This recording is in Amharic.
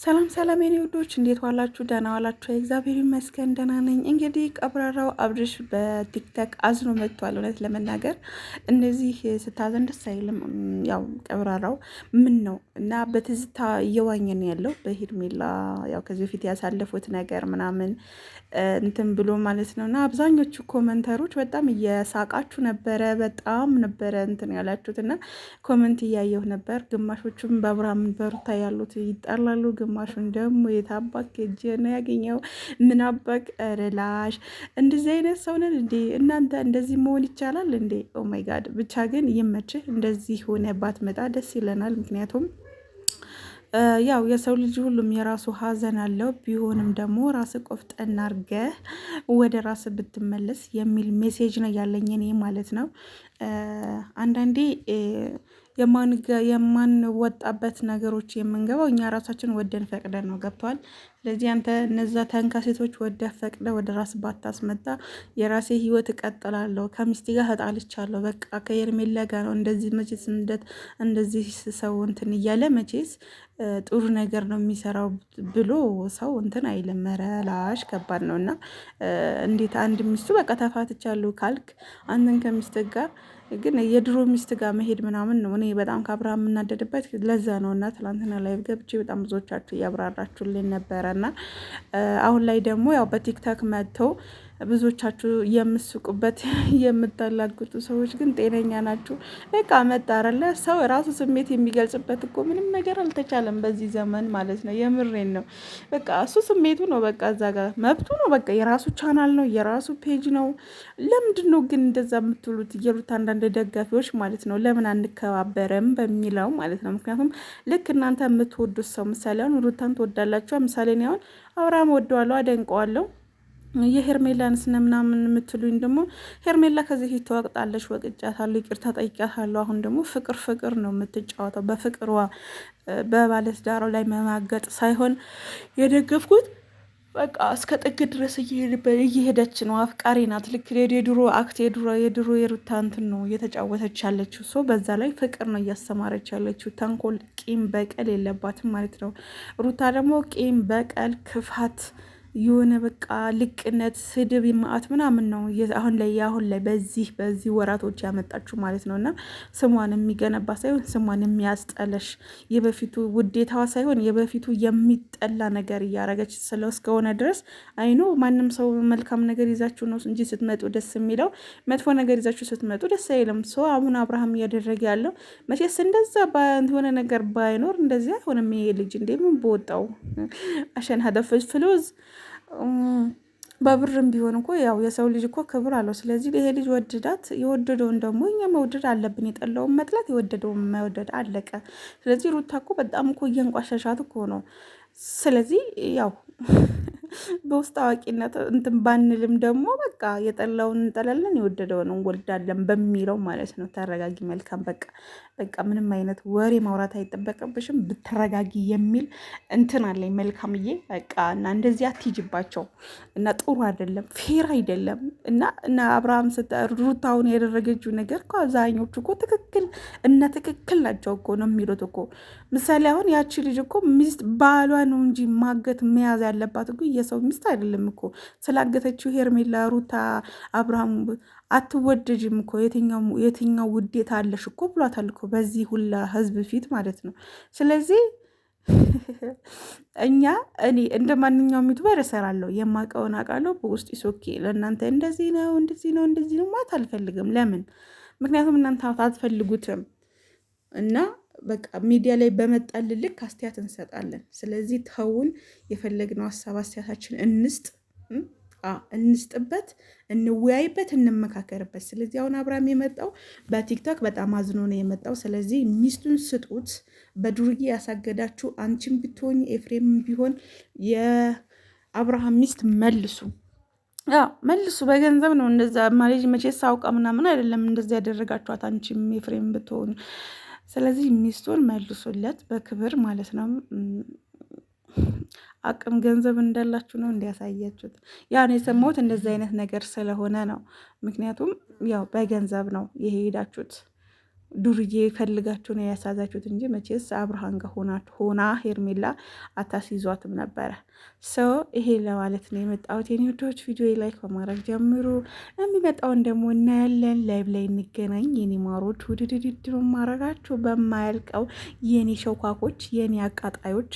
ሰላም ሰላም የኔ ውዶች እንዴት ዋላችሁ? ደህና ዋላችሁ? እግዚአብሔር ይመስገን ደህና ነኝ። እንግዲህ ቀብራራው አብርሽ በቲክቶክ አዝኖ መጥቷል። እውነት ለመናገር እንደዚህ ስታዘን ደስ አይልም። ያው ቀብራራው ምን ነው እና በትዝታ እየዋኘን ያለው በሄርሜላ ያው ከዚህ በፊት ያሳለፉት ነገር ምናምን እንትን ብሎ ማለት ነው። እና አብዛኞቹ ኮመንተሮች በጣም እየሳቃችሁ ነበረ፣ በጣም ነበረ እንትን ያላችሁት እና ኮመንት እያየሁ ነበር። ግማሾቹም በአብርሃም በሩታ ያሉት ይጠላሉ፣ ግማሹን ደግሞ የታባክ እጅ ነው ያገኘው ምን አባክ ረላሽ እንደዚህ አይነት ሰው ነን እንዴ እናንተ? እንደዚህ መሆን ይቻላል እንዴ? ኦ ማይ ጋድ። ብቻ ግን ይመችህ፣ እንደዚህ ሆነ ባትመጣ ደስ ይለናል። ምክንያቱም ያው የሰው ልጅ ሁሉም የራሱ ሀዘን አለው። ቢሆንም ደግሞ ራስ ቆፍጠን አድርገህ ወደ ራስ ብትመለስ የሚል ሜሴጅ ነው ያለኝ እኔ ማለት ነው። አንዳንዴ የማንወጣበት ነገሮች የምንገባው እኛ ራሳችን ወደን ፈቅደን ነው። ገብቷል። ስለዚህ አንተ እነዛ ተንከሴቶች ወደ ፈቅደ ወደ ራስ ባታስመጣ የራሴ ህይወት እቀጥላለሁ፣ ከሚስቴ ጋር ተጣልቻለሁ፣ በቃ ከሄርሜላ ጋር ነው እንደዚህ መቼስ እንደዚህ ሰው እንትን እያለ መቼስ ጥሩ ነገር ነው የሚሰራው ብሎ ሰው እንትን አይልም። መረላሽ ከባድ ነው። እና እንዴት አንድ ሚስቱ በቃ ተፋትቻለሁ ካልክ አንተን ከሚስት ጋር ግን የድሮ ሚስት ጋር መሄድ ምናምን ነው። እኔ በጣም ከአብርሃም የምናደድበት ለዛ ነው። እና ትላንትና ላይ ገብቼ በጣም ብዙዎቻችሁ እያብራራችሁልኝ ነበረ። እና አሁን ላይ ደግሞ ያው በቲክታክ መጥተው ብዙዎቻችሁ የምስቁበት የምታላግጡ ሰዎች ግን ጤነኛ ናችሁ? በቃ መጣረለ ሰው ራሱ ስሜት የሚገልጽበት እኮ ምንም ነገር አልተቻለም በዚህ ዘመን ማለት ነው። የምሬን ነው። በቃ እሱ ስሜቱ ነው። በቃ እዛ ጋር መብቱ ነው። በቃ የራሱ ቻናል ነው፣ የራሱ ፔጅ ነው። ለምንድን ነው ግን እንደዛ የምትሉት? እየሩት አንዳንድ ደጋፊዎች ማለት ነው ለምን አንከባበረም በሚለው ማለት ነው። ምክንያቱም ልክ እናንተ የምትወዱት ሰው ምሳሌ አሁን ሩታን ትወዳላችሁ። ምሳሌ እኔ አሁን አብርሃም ወደዋለሁ፣ አደንቀዋለሁ። የሄርሜላን ስነ ምናምን የምትሉኝ ደግሞ ሄርሜላ ከዚህ ፊት ተወቅጣለች፣ ወቅጫታለሁ፣ ይቅርታ ጠይቂያታለሁ። አሁን ደግሞ ፍቅር ፍቅር ነው የምትጫወተው። በፍቅሯ በባለትዳሯ ላይ መማገጥ ሳይሆን የደገፍኩት በቃ እስከ ጥግ ድረስ እየሄደች ነው። አፍቃሪ ናት። ልክ የድሮ አክት የድሮ የሩታ እንትን ነው እየተጫወተች ያለችው። ሰው በዛ ላይ ፍቅር ነው እያስተማረች ያለችው። ተንኮል፣ ቂም፣ በቀል የለባትም ማለት ነው። ሩታ ደግሞ ቂም፣ በቀል፣ ክፋት የሆነ በቃ ልቅነት፣ ስድብ፣ ማአት ምናምን ነው አሁን ላይ በዚህ ወራቶች ያመጣችሁ ማለት ነው። እና ስሟን የሚገነባ ሳይሆን ስሟን የሚያስጠለሽ የበፊቱ ውዴታዋ ሳይሆን የበፊቱ የሚጠላ ነገር እያረገች እስከሆነ ድረስ አይኖ ማንም ሰው መልካም ነገር ይዛችሁ ነው እንጂ ስትመጡ ደስ የሚለው፣ መጥፎ ነገር ይዛችሁ ስትመጡ ደስ አይልም። ሰው አሁን አብርሃም እያደረገ ያለው መቼስ እንደዛ የሆነ ነገር ባይኖር እንደዚያ አይሆንም። ይሄ ልጅ እንዴ ምን በወጣው አሸን ሀደፈች ፍሎዝ በብርም ቢሆን እኮ ያው የሰው ልጅ እኮ ክብር አለው። ስለዚህ ይሄ ልጅ ወደዳት፣ የወደደውን ደግሞ እኛ መውደድ አለብን። የጠላውን መጥላት፣ የወደደውን መውደድ አለቀ። ስለዚህ ሩታ እኮ በጣም እኮ እያንቋሸሻት እኮ ነው። ስለዚህ ያው በውስጥ አዋቂነት እንትን ባንልም ደግሞ በቃ የጠላውን እንጠላለን፣ የወደደውን እንወልዳለን በሚለው ማለት ነው። ተረጋጊ፣ መልካም በቃ ምንም አይነት ወሬ ማውራት አይጠበቅብሽም። ብትረጋጊ የሚል እንትን አለኝ መልካምዬ። በቃ እና እንደዚህ አትሂጂባቸው እና ጥሩ አይደለም፣ ፌር አይደለም። እና አብርሃም ሩታውን ያደረገችው ነገር እኮ አብዛኞቹ እኮ ትክክል ናቸው እኮ ነው የሚሉት እኮ። ምሳሌ አሁን ያቺ ልጅ እኮ ሚስት ባሏ ነው እንጂ ማገት መያዝ ያለባት እኮ የሰው ሚስት አይደለም እኮ። ስላገተችው ሄርሜላ ሩታ አብርሃም አትወደጅም እኮ የትኛው ውዴታ አለሽ እኮ ብሏታል እኮ በዚህ ሁላ ህዝብ ፊት ማለት ነው። ስለዚህ እኔ እንደ ማንኛውም ዩቱበር እሰራለሁ፣ የማውቀውን አውቃለሁ። በውስጥ ሶኬ ለእናንተ እንደዚህ ነው ማለት አልፈልግም። ለምን? ምክንያቱም እናንተ አትፈልጉትም። እና በቃ ሚዲያ ላይ በመጣል ልክ አስተያየት እንሰጣለን። ስለዚህ ተውን፣ የፈለግነው ሀሳብ አስተያየታችን እንስጥበት፣ እንወያይበት፣ እንመካከርበት። ስለዚህ አሁን አብርሃም የመጣው በቲክቶክ በጣም አዝኖ ነው የመጣው። ስለዚህ ሚስቱን ስጡት። በዱርዬ ያሳገዳችሁ አንቺም ብትሆኝ ኤፍሬም ቢሆን የአብርሃም ሚስት መልሱ። በገንዘብ ነው እንደዛ ማለት መቼስ አውቃ ምናምን አይደለም እንደዛ ያደረጋችኋት አንቺም ኤፍሬም ብትሆኑ። ስለዚህ ሚስቱን መልሱለት በክብር ማለት ነው። አቅም ገንዘብ እንዳላችሁ ነው እንዲያሳያችሁት። ያን የሰማሁት እንደዚህ አይነት ነገር ስለሆነ ነው። ምክንያቱም ያው በገንዘብ ነው የሄዳችሁት። ዱርዬ ፈልጋችሁ ነው ያሳዛችሁት እንጂ መቼስ አብርሃም ጋር ሆና ሄርሜላ አታስይዟትም ነበረ። ሰው ይሄ ለማለት ነው የመጣሁት። የኔ ወዶች ቪዲዮ ላይክ በማድረግ ጀምሩ። የሚመጣውን ደግሞ እናያለን። ላይቭ ላይ እንገናኝ። የኔ ማሮች ውድድድድሩ ማድረጋችሁ በማያልቀው የኔ ሸውካኮች፣ የኔ አቃጣዮች